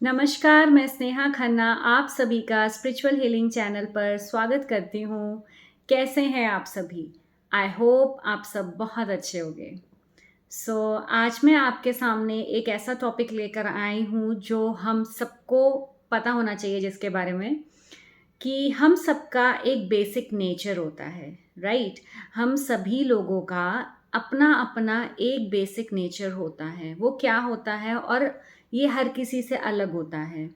नमस्कार, मैं स्नेहा खन्ना आप सभी का स्पिरिचुअल हीलिंग चैनल पर स्वागत करती हूँ। कैसे हैं आप सभी? आई होप आप सब बहुत अच्छे होंगे। आज मैं आपके सामने एक ऐसा टॉपिक लेकर आई हूँ जो हम सबको पता होना चाहिए जिसके बारे में कि हम सबका एक बेसिक नेचर होता है, राइट? हम सभी लोगों का अपना-अपना एक बेसिक नेचर होता है। वो क्या होता है और ये हर किसी से अलग होता है।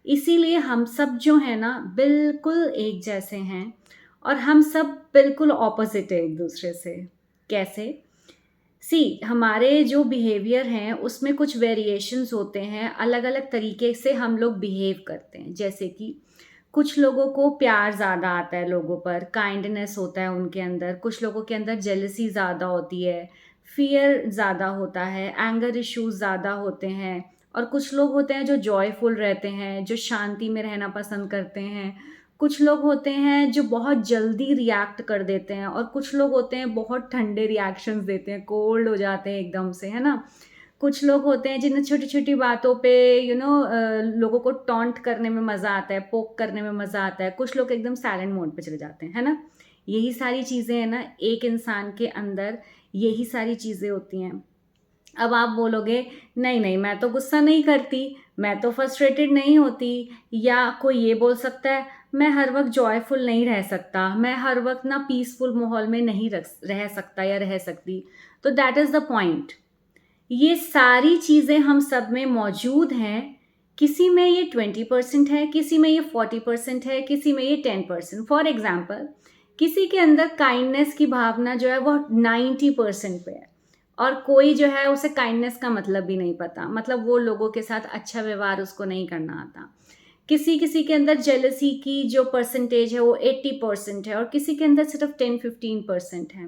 इसीलिए हम सब जो है ना बिल्कुल एक जैसे हैं और हम सब बिल्कुल ऑपोज़िट है एक-दूसरे से। कैसे? हमारे जो बिहेवियर हैं उसमें कुछ वेरिएशंस होते हैं, अलग-अलग तरीके से हम लोग बिहेव करते हैं। जैसे कि कुछ लोगों को प्यार ज़्यादा आता है लोगों पर, काइंडनेस होता है उनके अंदर, कुछ लोगों के अंदर जेलसी ज़्यादा होती है, फ़ियर ज़्यादा होता है, एंगर इश्यूज़ ज़्यादा होते हैं और कुछ लोग होते हैं जो जॉयफुल रहते हैं, जो शांति में रहना पसंद करते हैं। कुछ लोग होते हैं जो बहुत जल्दी रिएक्ट कर देते हैं और कुछ लोग होते हैं बहुत ठंडे रिएक्शंस देते हैं, कोल्ड हो जाते हैं एकदम से, है ना? कुछ लोग होते हैं जिन्हें छोटी-छोटी बातों पे लोगों को टॉन्ट करने में मज़ा आता है, पोक करने में मज़ा आता है। कुछ लोग एकदम साइलेंट मोड पे चले जाते हैं, है ना? यही सारी चीज़ें हैं ना, एक इंसान के अंदर यही सारी चीज़ें होती हैं। अब आप बोलोगे, नहीं, मैं तो गुस्सा नहीं करती, मैं तो फ्रस्ट्रेटेड नहीं होती या कोई ये बोल सकता है, मैं हर वक़्त जॉयफुल नहीं रह सकता, मैं हर वक़्त ना पीसफुल माहौल में नहीं रह सकता या रह सकती। तो दैट इज़ द पॉइंट। ये सारी चीज़ें हम सब में मौजूद हैं। किसी में ये 20% है, किसी में ये 40% है, किसी में ये 10%। फॉर एग्ज़ाम्पल किसी के अंदर काइंडनेस की भावना जो है वो 90% पे है और कोई जो है उसे काइंडनेस का मतलब भी नहीं पता। मतलब वो लोगों के साथ अच्छा व्यवहार उसको नहीं करना आता। किसी-किसी के अंदर जेलसी की जो परसेंटेज है वो 80% है और किसी के अंदर सिर्फ़ 10-15% है।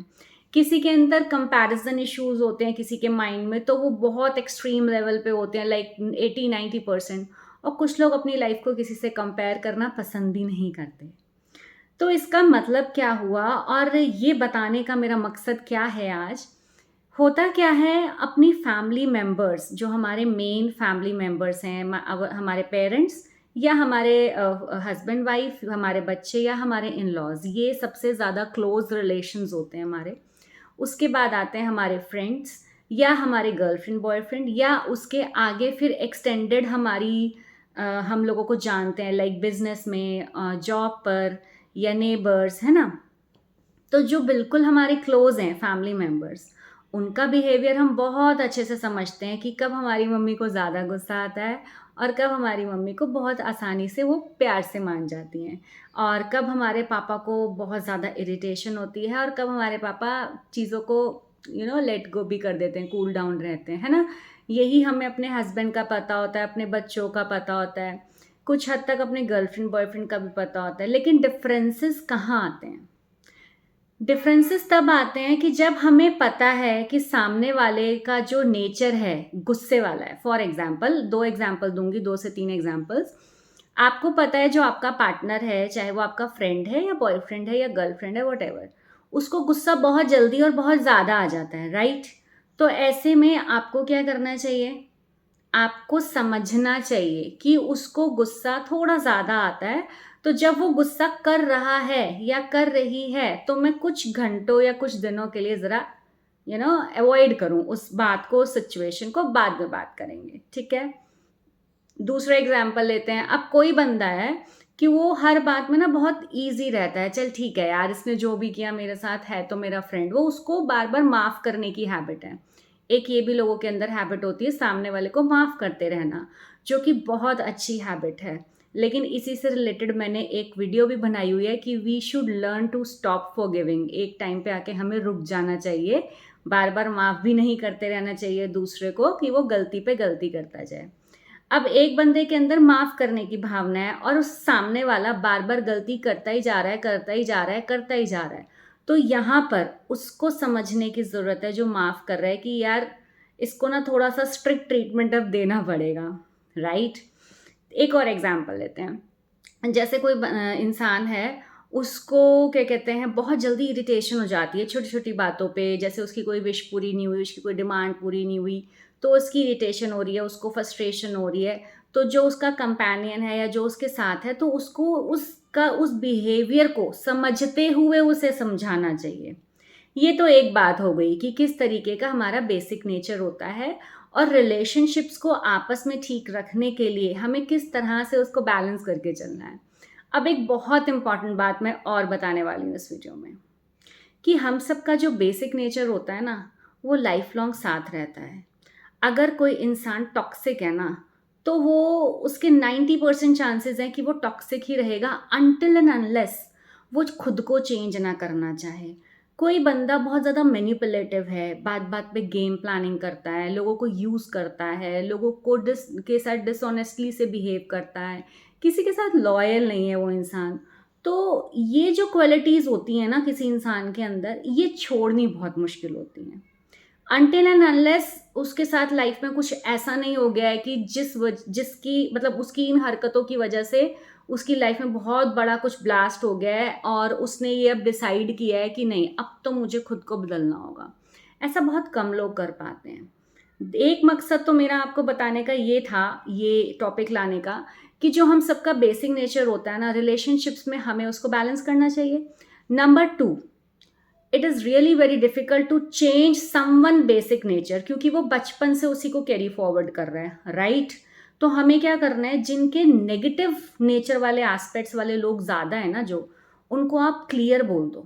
किसी के अंदर कंपैरिज़न इश्यूज़ होते हैं किसी के माइंड में, तो वो बहुत एक्सट्रीम लेवल पे होते हैं लाइक 80-90%। और कुछ लोग अपनी लाइफ़ को किसी से कंपेयर करना पसंद ही नहीं करते। तो इसका मतलब क्या हुआ और ये बताने का मेरा मकसद क्या है आज? होता क्या है अपनी फैमिली मेंबर्स जो हमारे मेन फैमिली मेंबर्स हैं हमारे पेरेंट्स या हमारे हस्बैंड वाइफ हमारे बच्चे या हमारे इन लॉज ये सबसे ज़्यादा क्लोज रिलेशंस होते हैं हमारे। उसके बाद आते हैं हमारे फ्रेंड्स या हमारे गर्लफ्रेंड बॉयफ्रेंड या उसके आगे फिर एक्सटेंडेड हम लोगों को जानते हैं लाइक बिजनेस में जॉब पर या नेबर्स, है ना? तो जो बिल्कुल हमारे क्लोज़ हैं फैमिली मेंबर्स, उनका बिहेवियर हम बहुत अच्छे से समझते हैं कि कब हमारी मम्मी को ज़्यादा गुस्सा आता है और कब हमारी मम्मी को बहुत आसानी से वो प्यार से मान जाती हैं और कब हमारे पापा को बहुत ज़्यादा इरिटेशन होती है और कब हमारे पापा चीज़ों को लेट गो भी कर देते हैं, कूल डाउन रहते हैं, है ना? यही हमें अपने हस्बैंड का पता होता है, अपने बच्चों का पता होता है, कुछ हद तक अपने गर्लफ्रेंड बॉयफ्रेंड का भी पता होता है, लेकिन डिफरेंसेस कहाँ आते हैं? डिफरेंसेस तब आते हैं कि जब हमें पता है कि सामने वाले का जो नेचर है गुस्से वाला है। फॉर एग्जांपल 2 एग्जांपल दूँगी, 2 से 3 एग्जांपल्स। आपको पता है जो आपका पार्टनर है, चाहे वो आपका फ्रेंड है या बॉयफ्रेंड है या गर्लफ्रेंड है व्हाटएवर, उसको गुस्सा बहुत जल्दी और बहुत ज़्यादा आ जाता है, राइट? तो ऐसे में आपको क्या करना चाहिए? आपको समझना चाहिए कि उसको गुस्सा थोड़ा ज़्यादा आता है, तो जब वो गुस्सा कर रहा है या कर रही है, तो मैं कुछ घंटों या कुछ दिनों के लिए ज़रा अवॉइड करूँ उस बात को, उस सिचुएशन को, बाद में बात करेंगे, ठीक है? दूसरा एग्ज़ाम्पल लेते हैं, अब कोई बंदा है कि वो हर बात में ना बहुत ईज़ी रहता है, चल ठीक है यार, इसने जो भी किया मेरे साथ है तो मेरा फ्रेंड, वो उसको बार-बार माफ़ करने की हैबिट है। एक ये भी लोगों के अंदर हैबिट होती है सामने वाले को माफ़ करते रहना, जो कि बहुत अच्छी हैबिट है। लेकिन इसी से रिलेटेड मैंने एक वीडियो भी बनाई हुई है कि we should learn to stop forgiving. एक टाइम पे आके हमें रुक जाना चाहिए, बार-बार माफ़ भी नहीं करते रहना चाहिए दूसरे को कि वो गलती पे गलती करता जाए। अब एक बंदे के अंदर माफ़ करने की भावना है और उस सामने वाला बार-बार गलती करता ही जा रहा है, करता ही जा रहा है, करता ही जा रहा है। तो यहाँ पर उसको समझने की ज़रूरत है जो माफ़ कर रहा है कि यार इसको ना थोड़ा-सा स्ट्रिक्ट ट्रीटमेंट अब देना पड़ेगा, राइट? एक और एग्ज़ाम्पल लेते हैं। जैसे कोई इंसान है, उसको क्या कहते हैं बहुत जल्दी इरिटेशन हो जाती है छोटी-छोटी बातों पे, जैसे उसकी कोई विश पूरी नहीं हुई, उसकी कोई डिमांड पूरी नहीं हुई, तो उसकी इरिटेशन हो रही है, उसको फ्रस्ट्रेशन हो रही है। तो जो उसका कंपेनियन है या जो उसके साथ है, तो उसको उस बिहेवियर को समझते हुए उसे समझाना चाहिए। ये तो एक बात हो गई कि किस तरीके का हमारा बेसिक नेचर होता है और रिलेशनशिप्स को आपस में ठीक रखने के लिए हमें किस तरह से उसको बैलेंस करके चलना है। अब एक बहुत इंपॉर्टेंट बात मैं और बताने वाली हूँ इस वीडियो में, कि हम सबका जो बेसिक नेचर होता है ना, वो लाइफ लॉन्ग साथ रहता है। अगर कोई इंसान टॉक्सिक है ना, तो वो उसके 90% चांसेस हैं कि वो टॉक्सिक ही रहेगा अनटिल एंड अनलेस वो खुद को चेंज ना करना चाहे। कोई बंदा बहुत ज़्यादा मैनिपुलेटिव है, बात बात पे गेम प्लानिंग करता है, लोगों को यूज़ करता है, लोगों को के साथ डिसऑनेस्टली से बिहेव करता है, किसी के साथ लॉयल नहीं है वो इंसान। तो ये जो क्वालिटीज़ होती हैं ना किसी इंसान के अंदर, ये छोड़नी बहुत मुश्किल होती हैं। अनटिल एंड अनलेस उसके साथ लाइफ में कुछ ऐसा नहीं हो गया है कि जिसकी मतलब उसकी इन हरकतों की वजह से उसकी लाइफ में बहुत बड़ा कुछ ब्लास्ट हो गया है और उसने ये अब डिसाइड किया है कि नहीं, अब तो मुझे खुद को बदलना होगा। ऐसा बहुत कम लोग कर पाते हैं। एक मकसद तो मेरा आपको बताने का ये था, ये टॉपिक लाने का, कि जो हम सबका बेसिक नेचर होता है ना रिलेशनशिप्स में, हमें उसको बैलेंस करना चाहिए। Number 2, it is really very difficult to change someone basic nature, क्योंकि वो बचपन से उसी को कैरी फॉरवर्ड कर रहे हैं, राइट? तो हमें क्या करना है, जिनके नेगेटिव नेचर वाले एस्पेक्ट्स वाले लोग ज़्यादा है ना, जो उनको आप क्लियर बोल दो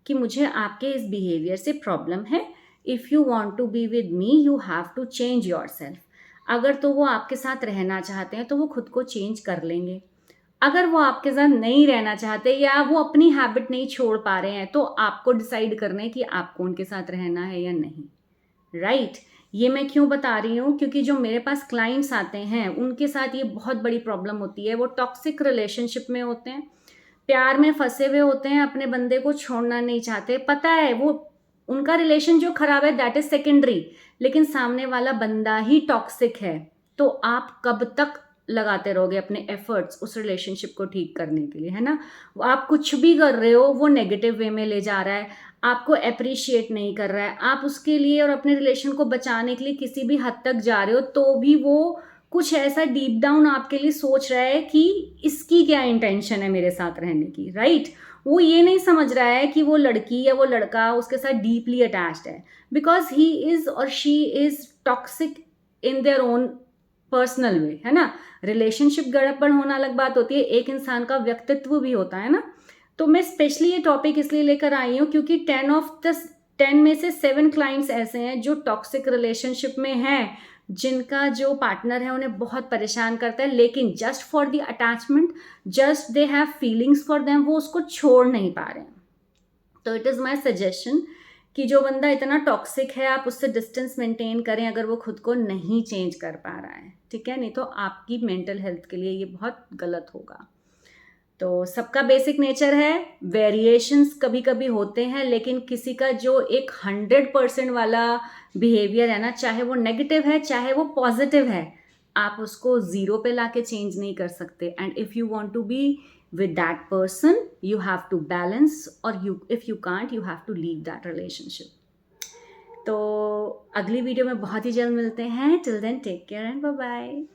कि मुझे आपके इस बिहेवियर से प्रॉब्लम है। If you want to be with me you have to change yourself. अगर तो वो आपके साथ रहना चाहते हैं तो वो खुद को चेंज कर लेंगे। अगर वो आपके साथ नहीं रहना चाहते या वो अपनी हैबिट नहीं छोड़ पा रहे हैं, तो आपको डिसाइड करना है कि आपको उनके साथ रहना है या नहीं, राइट? ये मैं क्यों बता रही हूँ, क्योंकि जो मेरे पास क्लाइंट्स आते हैं उनके साथ ये बहुत बड़ी प्रॉब्लम होती है। वो टॉक्सिक रिलेशनशिप में होते हैं, प्यार में फंसे हुए होते हैं, अपने बंदे को छोड़ना नहीं चाहते। पता है वो उनका रिलेशन जो खराब है दैट इज सेकेंडरी, लेकिन सामने वाला बंदा ही टॉक्सिक है। तो आप कब तक लगाते रहोगे अपने एफर्ट्स उस रिलेशनशिप को ठीक करने के लिए, है ना? आप कुछ भी कर रहे हो वो नेगेटिव वे में ले जा रहा है, आपको अप्रिशिएट नहीं कर रहा है, आप उसके लिए और अपने रिलेशन को बचाने के लिए किसी भी हद तक जा रहे हो, तो भी वो कुछ ऐसा डीप डाउन आपके लिए सोच रहा है कि इसकी क्या इंटेंशन है मेरे साथ रहने की, राइट? वो ये नहीं समझ रहा है कि वो लड़की या वो लड़का उसके साथ डीपली अटैच्ड है, बिकॉज ही इज और she is toxic in their own personal way, है ना? रिलेशनशिप गड़बड़ होना अलग बात होती है, एक इंसान का व्यक्तित्व भी होता है ना। तो मैं स्पेशली ये टॉपिक इसलिए लेकर आई हूँ क्योंकि 10 में से 7 क्लाइंट्स ऐसे हैं जो टॉक्सिक रिलेशनशिप में हैं, जिनका जो पार्टनर है उन्हें बहुत परेशान करता है, लेकिन just for the attachment, just they have feelings for them, वो उसको छोड़ नहीं पा रहे हैं। तो इट इज़ माई सजेशन कि जो बंदा इतना टॉक्सिक है आप उससे डिस्टेंस मेंटेन करें, अगर वो खुद को नहीं चेंज कर पा रहा है, ठीक है? नहीं तो आपकी मेंटल हेल्थ के लिए ये बहुत गलत होगा। तो सबका बेसिक नेचर है, वेरिएशंस कभी कभी होते हैं, लेकिन किसी का जो एक 100% वाला बिहेवियर है ना, चाहे वो नेगेटिव है चाहे वो पॉजिटिव है, आप उसको ज़ीरो पे लाके चेंज नहीं कर सकते। And if you want to be with that person you have to balance, or if you can't you have to leave that relationship. तो अगली वीडियो में बहुत ही जल्द मिलते हैं। Till then take care and bye bye.